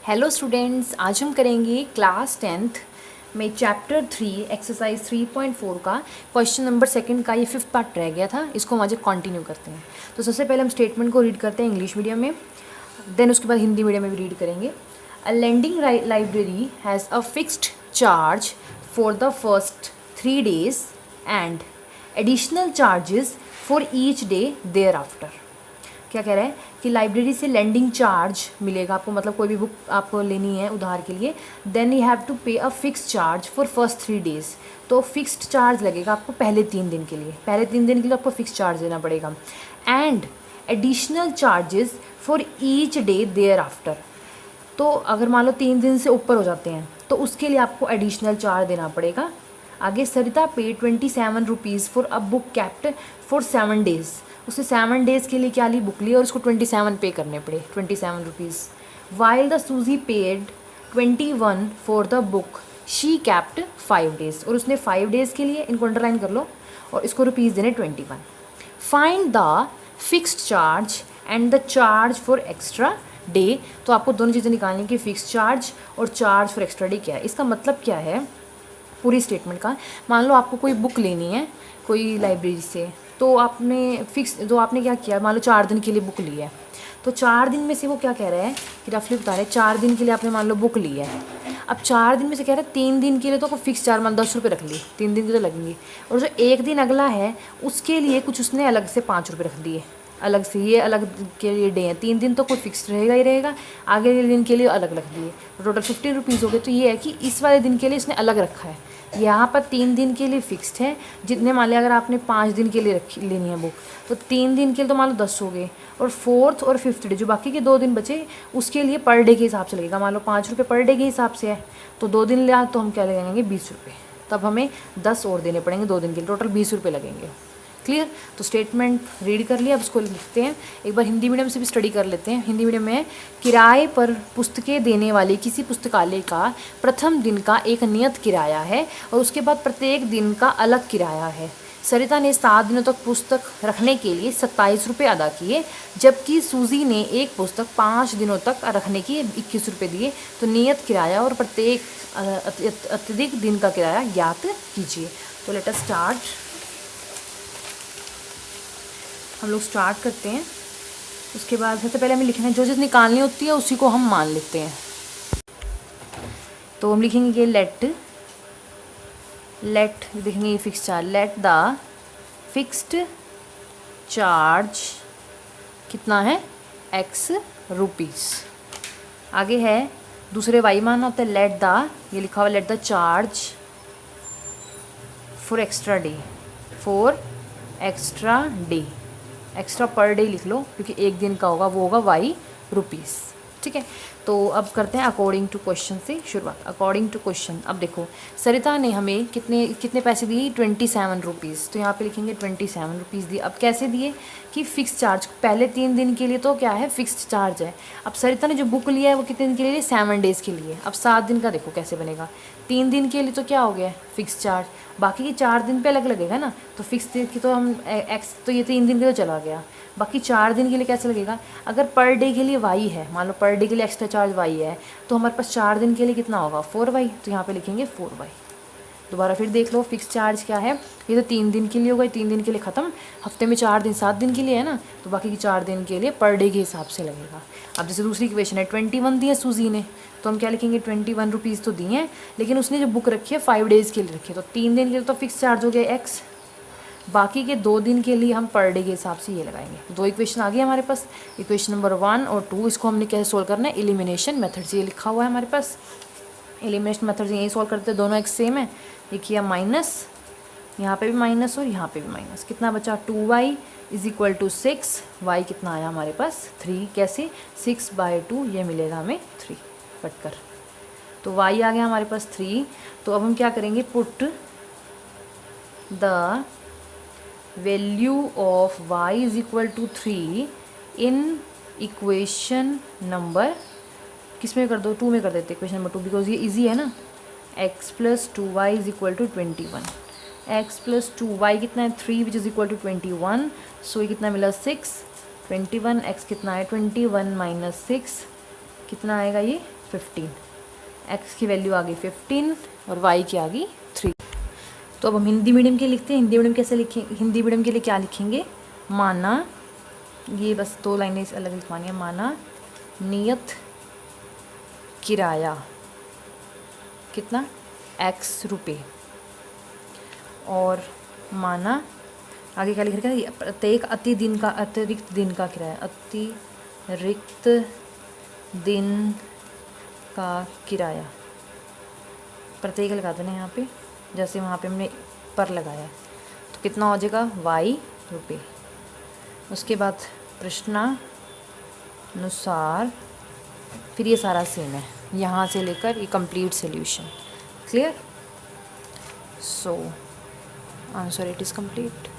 Hello students, आज हम करेंगे क्लास 10th में चैप्टर 3 एक्सरसाइज 3.4 का क्वेश्चन नंबर सेकंड का ये फिफ्थ पार्ट रह गया था। इसको हम आज कंटिन्यू करते हैं। तो सबसे पहले हम स्टेटमेंट को रीड करते हैं इंग्लिश मीडियम में, देन उसके बाद हिंदी मीडियम में भी रीड करेंगे। A lending library has a fixed charge for the first 3 days and additional charges for each day thereafter. क्या कह रहा है कि लाइब्रेरी से लेंडिंग चार्ज मिलेगा आपको, मतलब कोई भी बुक आपको लेनी है उधार के लिए, देन यू हैव टू पे a fix charge for first 3 days। तो फिक्स्ड चार्ज लगेगा आपको पहले 3 दिन के लिए, पहले 3 दिन के लिए आपको फिक्स चार्ज देना पड़ेगा। And additional charges for each day thereafter. तो अगर मान लो 3 दिन से ऊपर हो जाते हैं तो उसके लिए आपको एडिशनल चार्ज देना पड़ेगा। आगे सरिता पे 27 rupees for a book kept for 7 days। उसने 7 days के लिए क्या ली, बुक ली, और उसको 27 पे करने पड़े, 27 रुपीज़। वाइल द सूजी paid 21 for the book she kept 5 days। और उसने 5 days के लिए, इनको अंडरलाइन कर लो, और इसको रुपीज़ देने 21। Find the fixed charge and the charge for extra day. तो आपको दोनों चीज़ें निकालनी कि फिक्स चार्ज और चार्ज फॉर एक्स्ट्रा डे क्या है। इसका मतलब क्या है पूरी स्टेटमेंट का, मान लो आपको कोई बुक लेनी है कोई लाइब्रेरी से, तो आपने क्या किया, मान लो 4 दिन के लिए बुक ली है, तो 4 दिन में से वो क्या कह रहा है कि रफली बता रहे हैं 4 दिन के लिए आपने मान लो बुक ली है। अब 4 दिन में से कह रहे हैं 3 दिन के लिए तो फिक्स चार्ज मान 10 रुपये रख ली, 3 दिन की तो लगेंगी, और जो एक दिन अगला है उसके लिए कुछ उसने अलग से 5 रुपये रख दिए, अलग से, ये अलग के लिए डे हैं, 3 दिन तो कोई फिक्स रहेगा ही रहेगा, आगे के दिन के लिए अलग रख दिए, टोटल 15 रुपीज़ हो गए। तो ये है कि इस वाले दिन के लिए इसने अलग रखा है, यहाँ पर 3 दिन के लिए फिक्स्ड है। जितने मान लिया अगर आपने 5 दिन के लिए लेनी है बुक, तो 3 दिन के लिए तो मान लो 10 हो गए, और 4th और 5th डे जो बाकी के 2 दिन बचे उसके लिए पर डे के हिसाब से लगेगा। मान लो 5 रुपये पर डे के हिसाब से है, तो 2 दिन लिया तो हम क्या लगाएंगे 20 रुपये, तब हमें 10 और देने पड़ेंगे 2 दिन के लिए, टोटल 20 रुपये लगेंगे। क्लियर। तो स्टेटमेंट रीड कर लिया, अब उसको लिखते हैं। एक बार हिंदी मीडियम से भी स्टडी कर लेते हैं। हिंदी मीडियम में किराए पर पुस्तकें देने वाले किसी पुस्तकालय का प्रथम दिन का एक नियत किराया है और उसके बाद प्रत्येक दिन का अलग किराया है। सरिता ने 7 दिनों तक पुस्तक रखने के लिए 27 रुपये अदा किए, जबकि सूजी ने एक पुस्तक 5 दिनों तक रखने के 21 रुपये दिए। तो नियत किराया और प्रत्येक अत्यधिक दिन का किराया ज्ञात कीजिए। तो लेट अस स्टार्ट। हम लोग स्टार्ट करते हैं। उसके बाद सबसे पहले हमें लिखना है, जो चीज़ निकालनी होती है उसी को हम मान लेते हैं। तो हम लिखेंगे ये लेट लिखेंगे ये fix charge, let the fixed charge कितना है x रुपीज़। आगे है दूसरे वाई मानना होता है, लेट द, ये लिखा हुआ let the charge for extra day, extra per day लिख लो क्योंकि एक दिन का होगा, वो होगा वाई रुपीज़। ठीक है। तो अब करते हैं अकॉर्डिंग टू क्वेश्चन से शुरुआत। अकॉर्डिंग टू क्वेश्चन, अब देखो सरिता ने हमें कितने पैसे दिए, 27 रुपीज़। तो यहाँ पे लिखेंगे 27 रुपीज़ दिए। अब कैसे दिए कि फ़िक्स चार्ज, पहले 3 दिन के लिए तो क्या है फिक्स्ड चार्ज है। अब सरिता ने जो बुक लिया है वो कितने दिन के लिए, 7 days के लिए। अब 7 दिन का देखो कैसे बनेगा, 3 दिन के लिए तो क्या हो गया फिक्स चार्ज, बाकी के 4 दिन पे अलग लगेगा ना, तो फिक्स की तो हम एक्स, तो ये 3 दिन के लिए चला गया, बाकी 4 दिन के लिए कैसे लगेगा। अगर पर डे के लिए वाई है, मान लो पर डे के लिए एक्स्ट्रा चार्ज वाई है, तो हमारे पास 4 दिन के लिए कितना होगा 4y। तो यहाँ पे लिखेंगे 4y। दोबारा फिर देख लो फिक्स चार्ज क्या है, ये तो 3 दिन के लिए होगा, 3 दिन के लिए ख़त्म, हफ्ते में 4 दिन 7 दिन के लिए है ना, तो बाकी के 4 दिन के लिए पर डे के हिसाब से लगेगा। अब जैसे दूसरी इक्वेशन है, 21 दी है सूजी ने, तो हम क्या लिखेंगे 21 रुपीज़ तो दिए हैं, लेकिन उसने जो बुक रखी है 5 days के लिए रखी है, तो 3 दिन के लिए तो फिक्स चार्ज हो गया x, बाकी के 2 दिन के लिए हम पर डे के हिसाब से ये लगाएंगे। 2 इक्वेशन आ गई हमारे पास, इक्वेशन नंबर 1 और 2। इसको हमने कैसे सोल्व करना है, एलिमिनेशन मेथड से, ये लिखा हुआ है हमारे पास। एलिमिनेशन मेथड से यही सोल्व करते हैं, दोनों एक्स सेम है। ये किया माइनस, यहाँ पे भी माइनस और यहाँ पे भी माइनस, कितना बचा 2y is equal to 6, y कितना आया हमारे पास 3। कैसे 6/2, ये मिलेगा हमें 3 कट कर, तो y आ गया हमारे पास 3। तो अब हम क्या करेंगे, put the value of y is equal to 3 in equation number, किस में कर दो 2 में कर देते इक्वेशन नंबर 2, बिकॉज ये इजी है ना। x plus 2y is equal to 21, x plus 2y कितना है 3 which is equal to 21, so ये कितना मिला 6, 21 x कितना है 21 माइनस 6 कितना आएगा ये 15, x की वैल्यू आ गई 15 और y की आ गई 3। तो अब हम हिंदी मीडियम के लिखते हैं। हिंदी मीडियम कैसे लिखेंगे? हिंदी मीडियम के लिए क्या लिखेंगे? माना, ये बस 2 लाइनें इस अलग लिखवानी है। माना नियत किराया कितना? x रुपये। और माना आगे क्या लिख रखा है? प्रत्येक अतिरिक्त दिन का किराया, अतिरिक्त दिन का किराया। प्रत्येक लगा देना यहाँ पे, जैसे वहाँ पे हमने पर लगाया। तो कितना हो जाएगा? y रुपये। उसके बाद प्रश्नानुसार, फिर ये सारा सेम है यहाँ से लेकर ये complete solution. Clear? So answer it is complete.